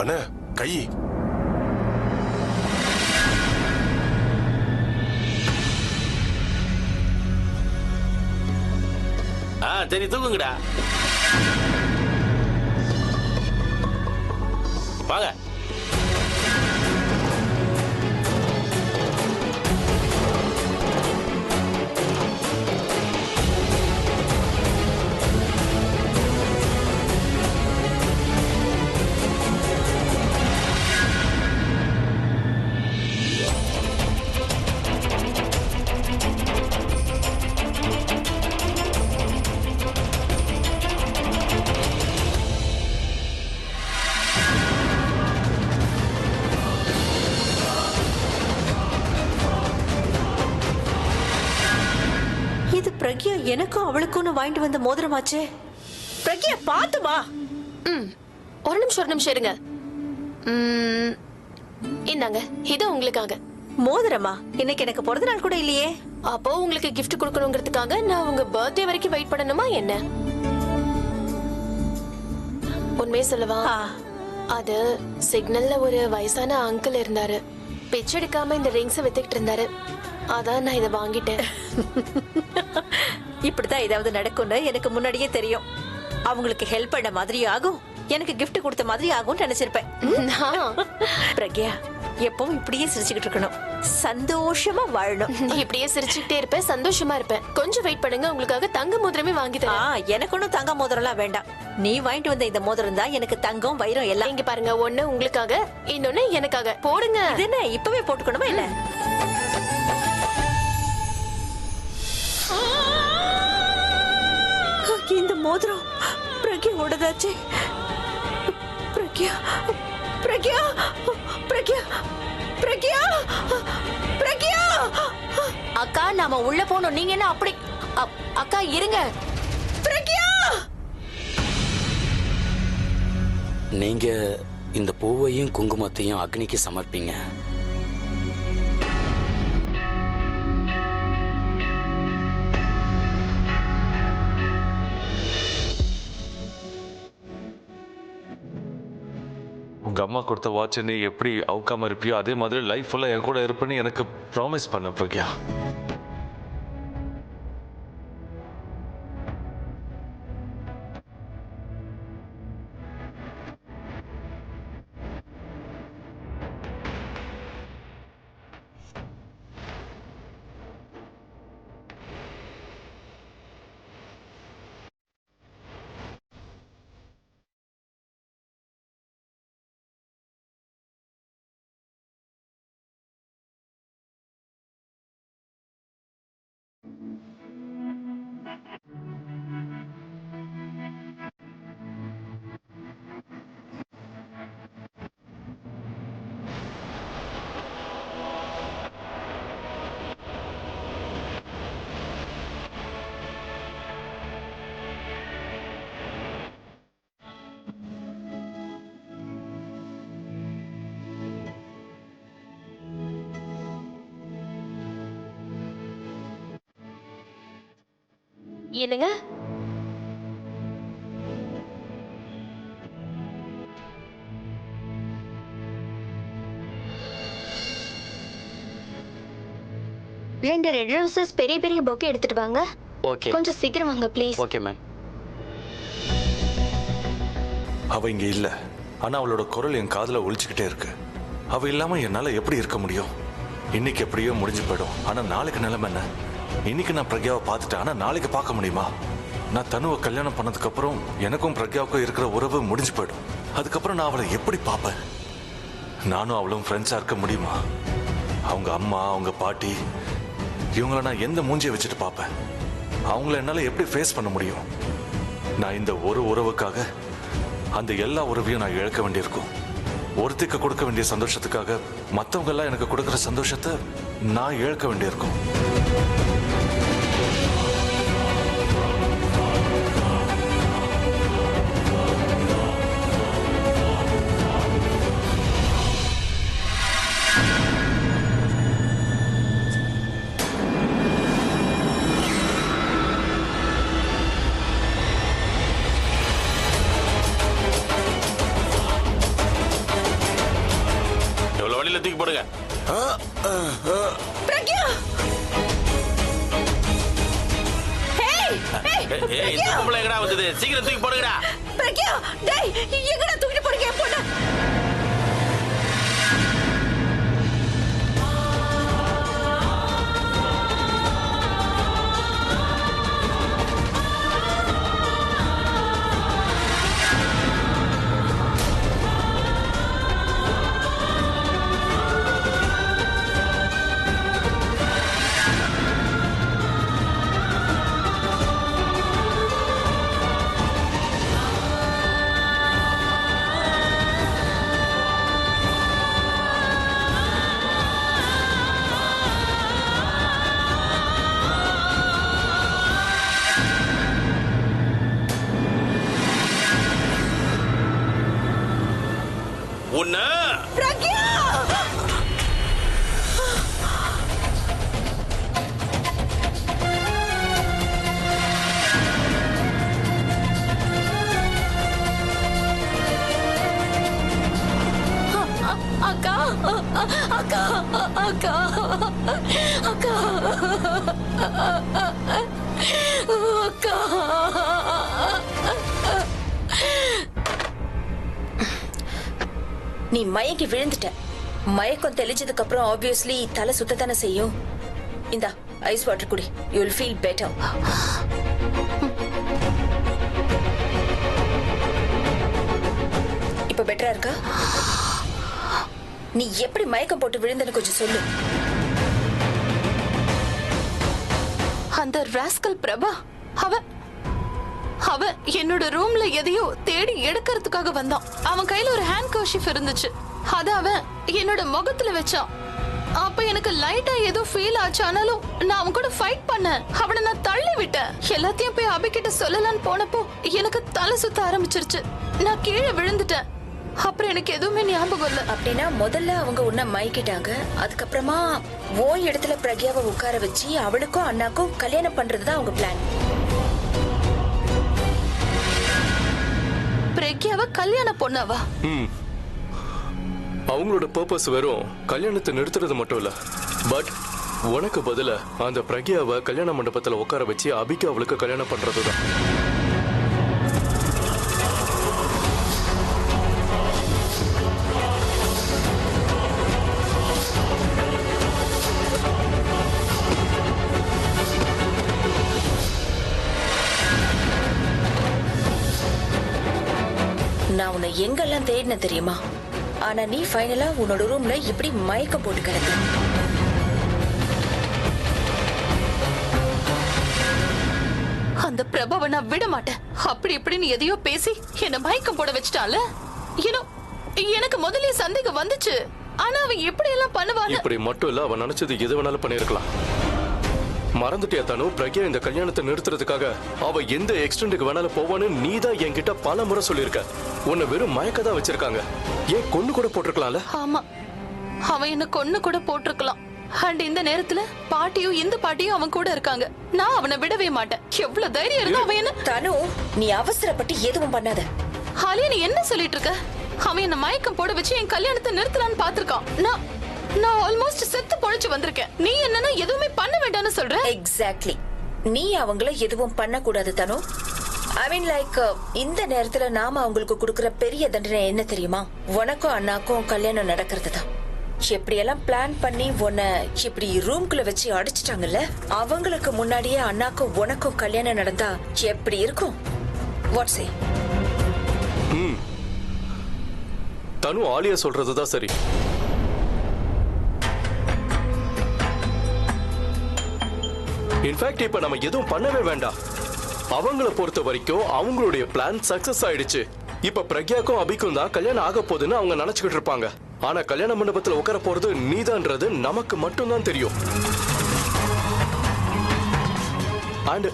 அண்ணே கை. சரி தூக்குங்கடா. வாங்க. பிரக்யா எனக்கும் அவளுக்கும் வாங்கிட்டு வந்த மோதிரமாச்சே. பிரக்யா பாத்து வா. ஒரு நிமிஷம் இருங்க. இந்தாங்க, இது உங்களுக்காக. மோதிரமா? இன்னைக்கு எனக்கு பிறந்த நாள் கூட இல்லையே. அப்போ உங்களுக்கு கிஃப்ட் கொடுக்கணுங்கிறதுக்காக நான் உங்க பர்த்டே வரைக்கும் வெயிட் பண்ணணுமா என்ன? உண்மையே சொல்லவா? அது சிக்னல்ல ஒரு வயசான அங்கிள் இருந்தாரு. பிச்சை எடுக்காம இந்த ரிங்ஸ் வித்துக்கிட்டு இருந்தாரு. அதான் நான் இதை வாங்கிட்டேன். இப்படிதான் ஏதாவது நடக்கும்னு எனக்கு முன்னாடியே தெரியும். அவங்களுக்கு ஹெல்ப் பண்ண மாதிரி ஆகும், எனக்கு கிஃப்ட் கொடுத்த மாதிரி ஆகும் நினைச்சிருப்பேன். பிரக்யா எப்பவும் இப்படியே சிரிச்சுக்கிட்டு இருக்கணும், சந்தோஷமா வாழணும். இப்படியே சிரிச்சுக்கிட்டே இருப்பேன், சந்தோஷமா இருப்பேன். கொஞ்சம் வெயிட் பண்ணுங்க, உங்களுக்காக தங்க மோதிரமே வாங்கி தரேன். எனக்கு ஒன்னும் தங்க மோதிரம்லாம் வேண்டாம். நீ வாங்கிட்டு வந்த இந்த மோதிரம் தான் எனக்கு தங்கம் வைரம் எல்லாம். இங்க பாருங்க, ஒண்ணு உங்களுக்காக, இன்னொன்னு எனக்காக. போடுங்க. இது என்ன இப்பவே போட்டுக்கணுமா என்ன? இந்த மோதிரம் பிரக்யாவோடதாச்சே. பிரக்யா பிரக்யா பிரக்யா பிரக்யா பிரக்யா. அக்கா நாம உள்ள போனோம், நீங்க என்ன அப்படி? அக்கா இருங்க. பிரக்யா, நீங்க இந்த பூவையும் குங்குமத்தையும் அக்னிக்கு சமர்ப்பீங்க. உங்க அம்மா கொடுத்த வாட்சை நீ எப்படி அவுக்காம இருப்பியோ அதே மாதிரி லைஃப் ஃபுல்லா என் கூட இருப்பேன்னு எனக்கு ப்ராமிஸ் பண்ண பிரக்யா. என்னங்க? ரெண்டு ரெட் ரோசஸ் பெரிய பெரிய பொக்கே எடுத்துட்டு வாங்க. ஓகே. கொஞ்சம் சீக்கிரம் வாங்க ப்ளீஸ். Okay ma'am. அவ இங்க இல்ல, ஆனா அவளோட குரல் என் காதுல ஒலிச்சுக்கிட்டே இருக்கு. அவ இல்லாம என்னால எப்படி இருக்க முடியும்? இன்னைக்கு எப்படியோ முடிஞ்சு போயிடும், ஆனா நாளைக்கு நிலைமை என்ன? இன்னைக்கு நான் பிரக்யாவை பார்த்துட்டேன், ஆனா நாளைக்கு பார்க்க முடியுமா? நான் தனுவை கல்யாணம் பண்ணதுக்கு அப்புறம் எனக்கும் பிரக்யாவுக்கும் இருக்கிற உறவு முடிஞ்சு போயிடும். அதுக்கப்புறம் நான் அவளை எப்படி பார்ப்பேன்? நானும் அவளும் ஃப்ரெண்ட்ஸா இருக்க முடியுமா? அவங்க அம்மா, அவங்க பாட்டி, இவங்கள நான் எந்த மூஞ்சியை வச்சுட்டு பார்ப்பேன்? அவங்கள என்னால எப்படி ஃபேஸ் பண்ண முடியும்? நான் இந்த ஒரு உறவுக்காக அந்த எல்லா உறவையும் நான் இழக்க வேண்டியிருக்கும். ஒருத்திக்கு கொடுக்க வேண்டிய சந்தோஷத்துக்காக மற்றவங்க எல்லாம் எனக்கு கொடுக்குற சந்தோஷத்தை நான் இழக்க வேண்டியிருக்கும். பிரக்யா இந்த பொம்பளை எங்கடா வந்தது? சீக்கிரம் தூக்கி போடுங்கடா. பிரக்யா டேய் எங்கடா தூக்கிட்டு போறீங்க பொண்ணு? உன்ன பிரக்யா அக்கா அக்கா அக்கா அக்கா அக்கா நீ மயங்கி விழுந்துட்ட. மயக்கம் தெளிஞ்சதுக்கு அப்புறம் ஆப்வியஸ்லி தலை சுத்தத்தானே செய்யும். இந்தா ஐஸ் வாட்டர் குடி. You will feel better. இப்ப பெட்டரா இருக்கா? நீ எப்படி மயக்கம் போட்டு விழுந்தன்னு கொஞ்சம் சொல்லு. அந்த ராஸ்கல் பிரபா அவன் என்னோட ரூம்ல எதையோ தேடி எடுக்கிறதுக்காக வந்தான். அவன் கையில ஒரு ஹேண்ட் கர்ஷிப் இருந்துச்சு. அத அவன் என்னோட முகத்துல வச்சான். அப்ப எனக்கு லைட்டா ஏதோ ஃபீல் ஆச்சு. ஆனாலும் நான் அவன் கூட ஃபைட் பண்ணேன். அவனை நான் தள்ளி விட்டேன். எல்லாத்தையும் போய் அபிகிட்ட சொல்லலான்னு போனப்போ எனக்கு தலை சுத்த ஆரம்பிச்சிருச்சு. நான் கீழே விழுந்துட்டேன். அப்புறம் எனக்கு எதுவுமே ஞாபகம் இல்ல. அப்படின்னா முதல்ல அவங்க உன்னை மயக்கிட்டாங்க. அதுக்கப்புறமா ஓ இடத்துல பிரக்யாவை உட்கார வச்சு அவளுக்கும் அண்ணாக்கும் கல்யாணம் பண்றதுதான் அவங்க பிளான். பிரக்யாவை கல்யாண பொண்ணாவா? அவங்களோட பர்பஸ் வெறும் கல்யாணத்தை நிறுத்துறது மட்டும் இல்ல, பட் உனக்கு பதிலா அந்த பிரக்யாவை கல்யாண மண்டபத்துல உட்கார வச்சு அபிக்கு அவளுக்கு கல்யாணம் பண்றதுதான். நான் உன்னை எங்கெல்லாம் தேடின தெரியுமா? ஆனா நீ ஃபைனலா உன்னோட ரூம்ல இப்படி மயக்கம் போட்டு கிடக்க. அந்த பிரபாவை நான் விட மாட்டேன். அப்படி இப்படின்னு எதையோ பேசி என்ன மயக்கம் போட வச்சிட்டால. எனக்கு முதல்ல சந்தேகம் வந்துச்சு. ஆனா அவன் எப்படி எல்லாம் பண்ணுவான்னு. இப்படி மட்டும் இல்ல, அவன் நினைச்சது எது வேணாலும் பண்ணிருக்கலாம். மறந்துட்டியா தானு? பிரக்யா இந்த கல்யாணத்தை நிறுத்துறதுக்காக அவ எந்த எக்ஸ்டெண்டுக்கு வேணாலும் போவான்னு நீதான் என்கிட்ட பல முறை சொல்லியிருக்க. உன்னை வெறும் மயக்கதான் வச்சிருக்காங்க. ஏன் கொன்னு கூட போட்டிருக்கலாம்ல? ஆமா, அவன் என்ன கொன்னு கூட போட்டிருக்கலாம். அண்ட் இந்த நேரத்துல பாட்டியும் இந்த பாட்டியும் அவன் கூட இருக்காங்க. நான் அவனை விடவே மாட்டேன். எவ்வளவு தைரியம் இருந்தா அவன் என்ன. தனு, நீ அவசரப்பட்டு எதுவும் பண்ணாத. ஹாலியா, நீ என்ன சொல்லிட்டு இருக்க? அவன் என்ன மயக்கம் போட வச்சு என் கல்யாணத்தை நிறுத்தலான்னு பாத்திருக்கான். நான் ஆல்மோஸ்ட் செத்து பொழைச்சு வந்திருக்கேன். நீ என்னன்னா எதுவுமே பண்ண வேண்டாம்னு சொல்ற. எக்ஸாக்ட்லி. நீ அவங்கள எதுவும் பண்ண கூடாது தனு. ஐ மீன் லைக் இந்த நேரத்துல நாம அவங்களுக்கு கொடுக்கற பெரிய தண்டனை என்ன தெரியுமா? உனக்கும் அண்ணாக்கும் கல்யாணம் நடக்கிறது தான். எப்படியெல்லாம் பிளான் பண்ணி உன்னை இப்படி ரூம்குள்ள வச்சு அடிச்சிட்டாங்கல்ல, அவங்களுக்கு முன்னாடியே அண்ணாக்கும் உனக்கும் கல்யாணம் நடந்தா எப்படி இருக்கும்? வாட் சே? தனு, ஆலியா சொல்றதுதான் சரி. இன்ஃபேக்ட் இப்ப நம்ம எதுவும் பண்ணவே வேண்டாம். அவங்கள பொறுத்த வரைக்கும் அவங்களுடைய பிளான் சக்சஸ் ஆயிடுச்சு. இப்ப பிரக்யாக்கும் அபிக்கும் தான் கல்யாணம் ஆக போகுதுன்னு அவங்க நினைச்சுக்கிட்டு இருப்பாங்க. ஆனா கல்யாண மண்டபத்துல உட்கார போறது நீதான்றது நமக்கு மட்டும்தான் தெரியும். அண்ட்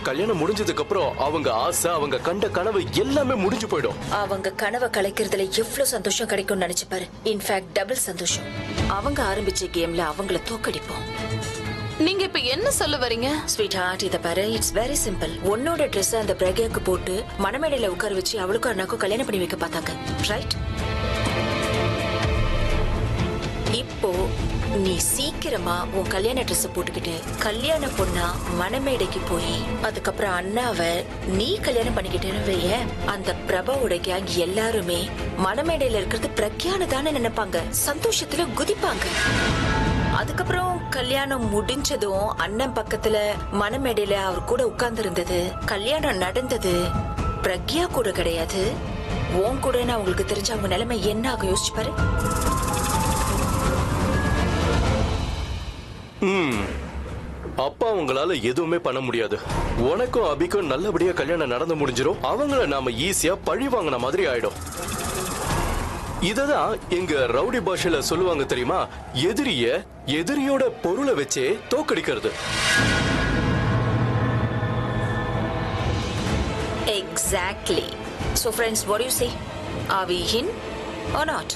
கல்யாணம் முடிஞ்சதுக்கு அப்புறம் அவங்க ஆசை, அவங்க கண்ட கனவு எல்லாமே முடிஞ்சு போயிடும். அவங்க கனவை கலைக்கிறதுல எவ்வளவு சந்தோஷம் கிடைக்கும்னு நினைச்சு பாரு. இன்ஃபேக்ட் டபுள் சந்தோஷம். அவங்க ஆரம்பிச்ச கேம்ல அவங்கள தோக்கடிப்போம். நீங்க இப்ப என்ன சொல்ல வரீங்க? ஸ்வீட் ஹார்ட், இத பாரு, இட்ஸ் வெரி சிம்பிள். உன்னோட ட்ரெஸ் அந்த பிரக்யாக்கு போட்டு மணமேடையில உட்கார வச்சு அவளுக்கும் அண்ணாக்கும் கல்யாணம் பண்ணி வைக்க பார்த்தாங்க, ரைட்? இப்போ நீ சீக்கிரமா உன் கல்யாண ட்ரெஸ் போட்டுக்கிட்டு கல்யாண பொண்ணா மணமேடைக்கு போய் அதுக்கப்புறம் அண்ணாவை நீ கல்யாணம் பண்ணிக்கிட்டேன்னு வைய, அந்த பிரபாவோட கேங் எல்லாருமே மணமேடையில இருக்கிறது பிரக்யானு தானே நினைப்பாங்க, சந்தோஷத்துல குதிப்பாங்க. அதுக்கப்புறம் கல்யாணம் முடிஞ்சதும் அண்ணன் பக்கத்துல மணமேடையில அவர் கூட உட்கார்ந்து இருந்தது, கல்யாணம் நடந்தது பிரக்யா கூட கிடையாது, உன் கூடன்னு அவங்களுக்கு தெரிஞ்ச அவங்க நிலைமை என்ன ஆகும் யோசிச்சு பாரு. அப்பா உங்களால எதுவுமே பண்ண முடியாது. உனக்கும் அபிக்கும் நல்லபடியா கல்யாணம் நடந்து முடிஞ்சிரும். அவங்கள நாம ஈஸியா பழி வாங்கின மாதிரி ஆயிடும். இததான் எங்க ரவுடி பாஷையில சொல்லுவாங்க தெரியுமா, எதிரியோட பொருளை வச்சே தோக்கடிக்கிறது. Exactly. So friends, what do you say? Are we in or not?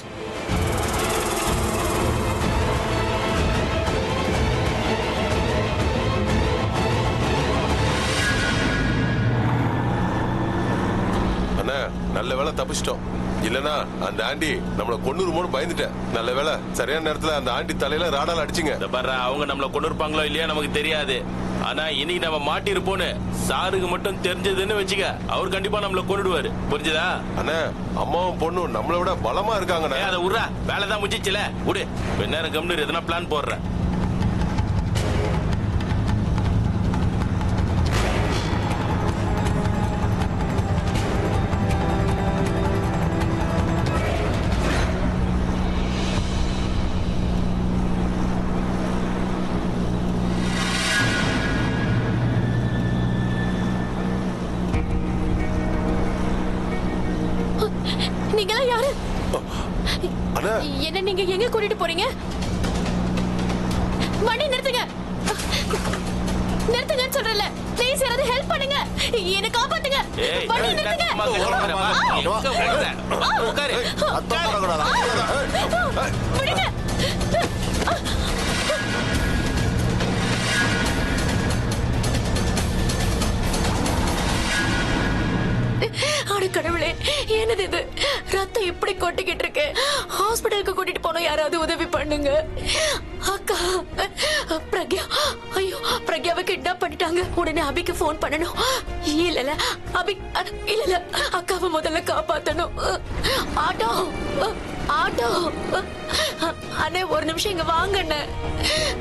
அண்ணா, நல்ல வேளை தப்பிச்சிட்டோம். இல்லனா அந்த ஆண்டி நம்மள கொன்னுருமோன்னு பயந்துட்டேன். நல்ல வேளை சரியான நேரத்துல அந்த ஆண்டி தலையில ராடால அடிச்சிங்க. அவங்க நம்மள கொன்னுருப்பாங்களோ இல்லையா நமக்கு தெரியாது. ஆனா இன்னைக்கு நம்ம மாட்டிருப்போன்னு சாருக்கு மட்டும் தெரிஞ்சதுன்னு வச்சுக்க, அவர் கண்டிப்பா நம்மள கொன்னுடுவாரு. புரிஞ்சுதா? அண்ணா, அம்மாவும் பொண்ணும் நம்மளை விட பலமா இருக்காங்கண்ணா. அதை விட்றா, வேலைதான் முடிச்சிச்சுல விடு. நேரம் கம்னு எதனா பிளான் போடுறேன். நீங்களா யாரு? அண்ணா, என்ன நீங்க எங்க கூட்டிட்டு போறீங்க? வண்டி நிறுத்துங்க, நிறுத்துங்கன்னு சொல்றேன்ல. ப்ளீஸ் யாராவது ஹெல்ப் பண்ணுங்க, என்ன காப்பாத்துங்க. வண்டி நிறுத்துங்க. விடுங்க. அட கடவுளே, என்னது இது? ரத்தம் இப்படி கொட்டிக்கிட்டு இருக்கு. ஹாஸ்பிடலுக்கு கூட்டிட்டு போனோம், யாராவது உதவி பண்ணுங்க. அக்கா, பிரக்யா, ஐயோ பிரக்யாவை கிட்னாப் பண்ணிட்டாங்க. உடனே அபிக்கு போன் பண்ணணும். இல்ல அபி, இல்ல அக்காவை முதல்ல காப்பாத்தணும். ஆட்டோ ஆட்டோ அண்ணே, ஒரு நிமிஷம் இங்க வாங்க அண்ணே,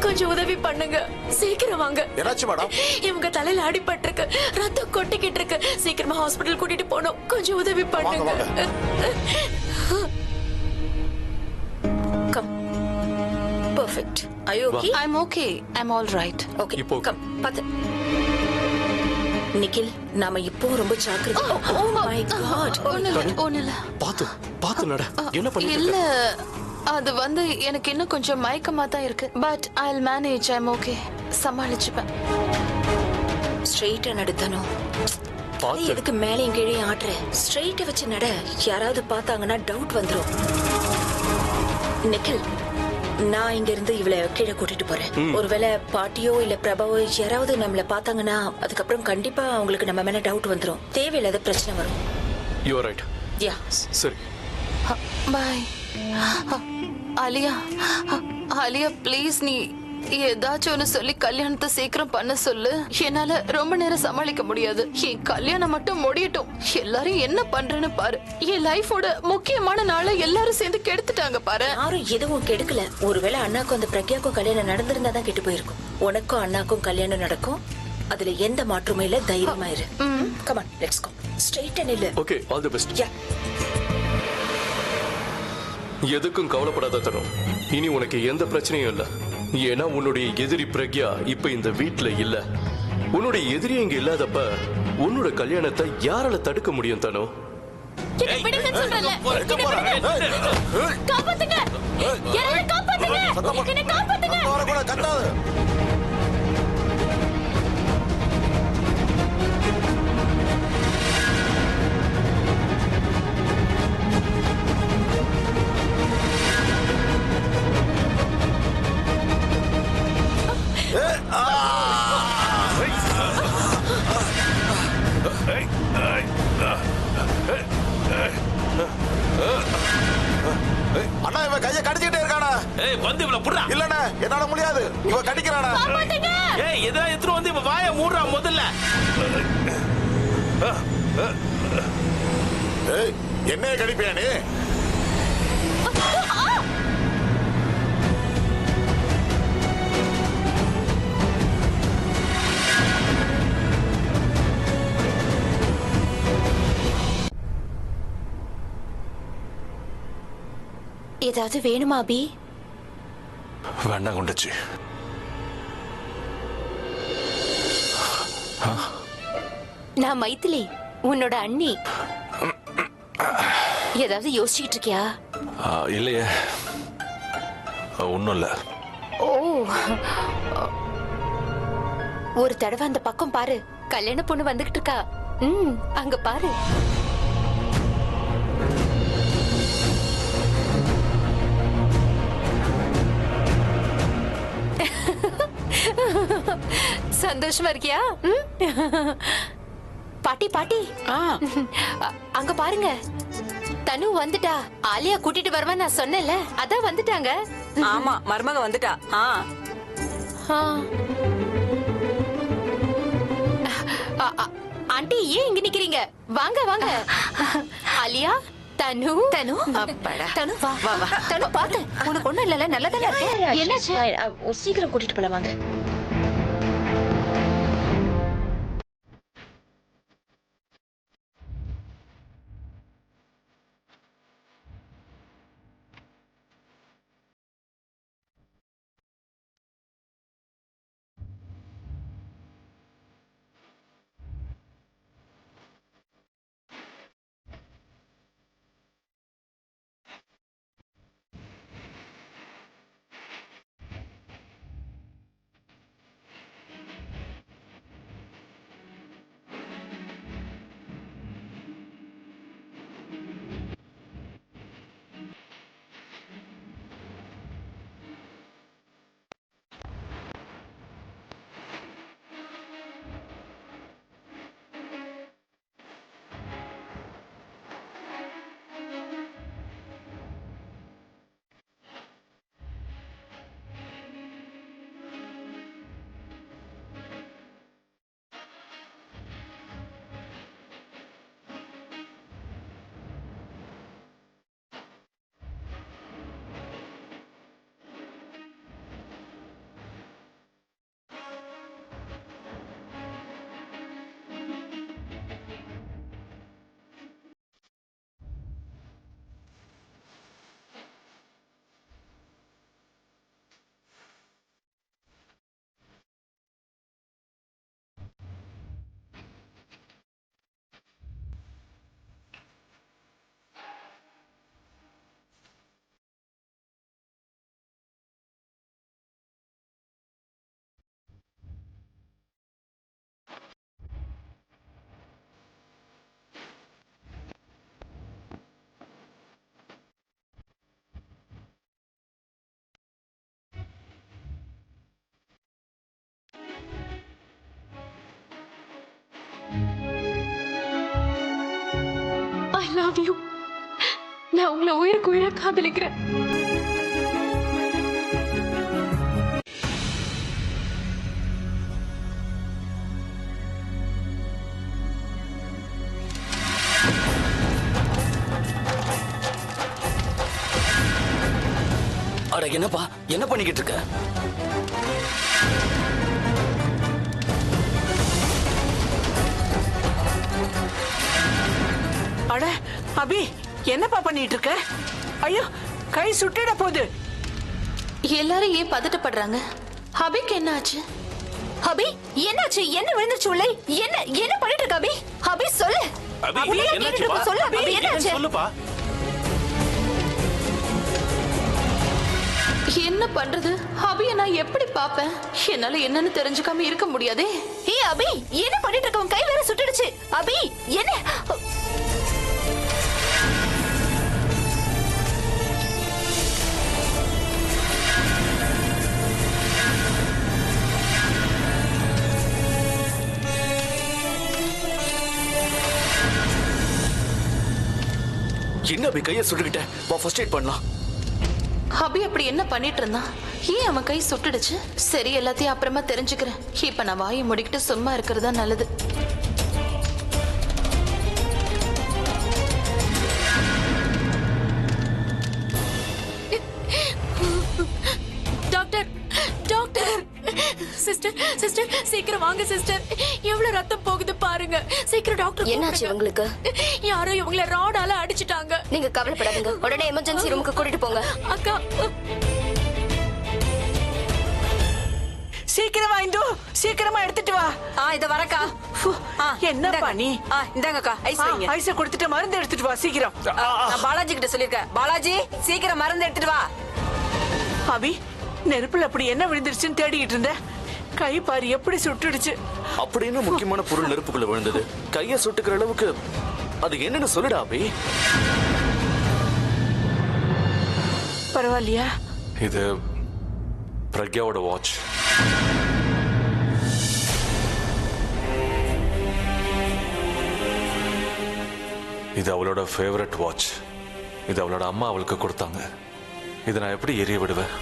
கொஞ்சம் உதவி பண்ணுங்க, சீக்கிரம் வாங்க. என்னாச்சு மேடம்? இவங்க தலையில அடிபட்டு இருக்கு, ரத்தம் கொட்டிக்கிட்டு இருக்கு, சீக்கிரமா ஹாஸ்பிடல் கூட்டிட்டு போனோம், கொஞ்சம் உதவி பண்ணுங்க. Come. Perfect. Are you okay? I'm okay. I'm all right. Okay. இப்போ Come. பாத்து. நிக்கில், நாம இப்போ ரொம்ப ஜாக்கிரதை. Oh my God. ஒண்ணுல. பாத்து நட. என்ன பண்ணிட்டு இல்ல, இருக்க? அது வந்து எனக்கு இன்னும் கொஞ்சம் மயக்கமா தான் இருக்கு. But I'll manage. I'm okay. சமாளிச்சுப்பேன். ஸ்ட்ரெயிட்டா நடத்தணும். பாத்து. எதுக்கு மேலையும் கீழே ஆடுற? ஸ்ட்ரெயிட்டா வச்சு நட. யாராவது பார்த்தாங்கன்னா டவுட் வந்துரும். நிக்கில், நான் இங்க இருந்து இவளை கீழே கூட்டிட்டு போறேன். ஒருவேளை பாட்டியோ இல்ல பிரபாவோ யாராவது நம்மள பார்த்தாங்கன்னா அதுக்கப்புறம் கண்டிப்பா அவங்களுக்கு நம்ம மேல டவுட் வந்துரும். தேவையில்லாத பிரச்சனை வரும். You are right. யா. சரி. பாய். ஆலியா, ஆலியா ப்ளீஸ், நீ ஏதாச்சும் ஒன்னு சொல்லி கல்யாணத்தை சீக்கிரம் பண்ண சொல்லு. என்னால ரொம்ப நேரம் சமாளிக்க முடியாது. என் கல்யாணம் மட்டும் முடியட்டும். எல்லாரும் என்ன பண்றேன்னு பாரு. என் லைஃபோட முக்கியமான நாளை எல்லாரும் சேர்ந்து கெடுத்துட்டாங்க பாரு. யாரும் எதுவும் கெடுக்கல. ஒருவேளை அண்ணாக்கும் அந்த பிரக்யாக்கும் கல்யாணம் நடந்திருந்தா தான் கெட்டு போயிருக்கும். உனக்கும் அண்ணாக்கும் கல்யாணம் நடக்கும், அதுல எந்த மாற்றமும் இல்ல. தைரியமா இரு. Come on, let's go. Straight and இல்ல. Okay, all the best. Yeah. எதுக்கும் கவலைப்படாத தரும். இனி உனக்கு எந்த பிரச்சனையும் இல்ல. ஏன்னா உன்னுடைய எதிரி பிரக்யா இப்ப இந்த வீட்ல இல்ல. உன்னுடைய எதிரி இங்க இல்லாதப்ப உன்னோட கல்யாணத்தை யாரால தடுக்க முடியும் தனு? என்னை விடுங்கன்னு சொல்றேன்ல. காப்பாத்துங்க, யாராவது காப்பாத்துங்க, என்னை காப்பாத்துங்க. அண்ணா, இவன் கையை கடிச்சிட்டே இருக்கானா? வந்து இவள புடுறா. இல்லண்ணே என்னால முடியாது, இவ கடிக்கிறானா. ஏய் எதா எடுத்து வந்து இவ வாயை மூடுறா முதல்ல. ஏய் என்னைய கடிப்பியா நீ? ஏதாவது வேணுமா அபி? வேண்டாம் குண்டச்சி. நான் மைத்திலி, உன்னோட அண்ணி. ஏதாவது யோசிச்சுட்டு இருக்கியா? இல்லையே, ஒன்றும் இல்லை. ஓ, ஒரு தடவை அந்த பக்கம் பாரு, கல்யாண பொண்ணு வந்துகிட்டு இருக்கா. அங்க பாரு. சந்தோஷமா இருக்கியா? பாட்டி பாட்டி, அங்க பாருங்க, தனு வந்துட்டா. ஆலியா கூட்டிட்டு வருவேன் நான் சொன்னேன்ல, அதான் வந்துட்டாங்க. ஆமா, மருமக வந்துட்டா. ஆண்டி ஏன் இங்க நிக்கிறீங்க? வாங்க வாங்க. ஆலியா, தனு தனு தனு வா வா வா. தனு பாத்து, உனக்கு ஒண்ணும் இல்லல, நல்லதானே இருக்கு. என்னாச்சு? சீக்கிரம் கூட்டிட்டு போலாம் வாங்க. love you. நான் உங்களை உயிருக்கு உயிரா காதலிக்கிறேன். அட என்னப்பா, என்ன பண்ணிக்கிட்டு இருக்க? அட அபி, என்னப்பா பண்ணிட்டு இருக்க? ஐயோ, கை சுட்டிட போகுது. எல்லாரும் ஏன் பதட்டப்படுறாங்க? அபிக்கு என்ன ஆச்சு? அபி என்னாச்சு? என்ன விழுந்துச்சு உள்ளே? என்ன என்ன பண்ணிட்டு இருக்க அபி? அபி சொல்லு. அபி என்னாச்சுப்பா? சொல்லு அபி, என்னாச்சு? சொல்லுப்பா. என்ன பண்றது? அபிய நான் எப்படி பாப்பேன்? என்னால என்னன்னு தெரிஞ்சுக்காம இருக்க முடியாதே. ஹே அபி, என்ன பண்ணிட்டு இருக்க? உன் கை வேற சுட்டுடுச்சு. அபி என்ன? என்ன அபி கையை சுட்டுக்கிட்ட? வா ஃபர்ஸ்ட் எய்ட் பண்ணலாம். அபி அப்படி என்ன பண்ணிட்டு இருந்தான்? ஏன் அவன் கை சுட்டுடுச்சு? சரி, எல்லாத்தையும் அப்புறமா தெரிஞ்சுக்கிறேன். இப்ப நான் வாயை முடிக்கிட்டு சும்மா இருக்கிறது தான் நல்லது. டாக்டர் டாக்டர், சிஸ்டர் சிஸ்டர் சீக்கிரம் வாங்க சிஸ்டர். எவ்வளவு ரத்தம் போகுது பாருங்க. சீக்கிரம் டாக்டர். என்னாச்சு இவங்களுக்கு? யாரோ இவங்கள ராடால அடிச்சிட்டாங்க. நீங்க கவலைப்படாதீங்க, உடனே எமர்ஜென்சி ரூமுக்கு கூட்டிட்டு போங்க. அக்கா சீக்கிரமா இந்து, சீக்கிரமா எடுத்துட்டு வா. இத வரக்கா. என்னப்பா நீ? இந்தாங்கக்கா, ஐஸ் வைங்க. ஐஸ கொடுத்துட்டு மருந்து எடுத்துட்டு வா சீக்கிரம். நான் பாலாஜி கிட்ட சொல்லிருக்கேன். பாலாஜி சீக்கிரம் மருந்து எடுத்துட்டு வா. அபி, நெருப்புல அப்படி என்ன விழுந்துருச்சுன்னு தேடிட்டு இருந்த. கை பாரு எப்படி சுட்டுடுச்சு. அப்படின்னு முக்கியமான பொருள் நெருப்புக்குள்ள விழுந்தது. கைய சுட்டுக்கிற அளவுக்கு அது என்னன்னு சொல்லுடா அபி. பரவாயில்லையா? இது பிரக்யாவோட வாட்ச். இது அவளோட ஃபேவரட் வாட்ச். இது அவளோட அம்மா அவளுக்கு கொடுத்தாங்க. இதை நான் எப்படி எரிய விடுவேன்?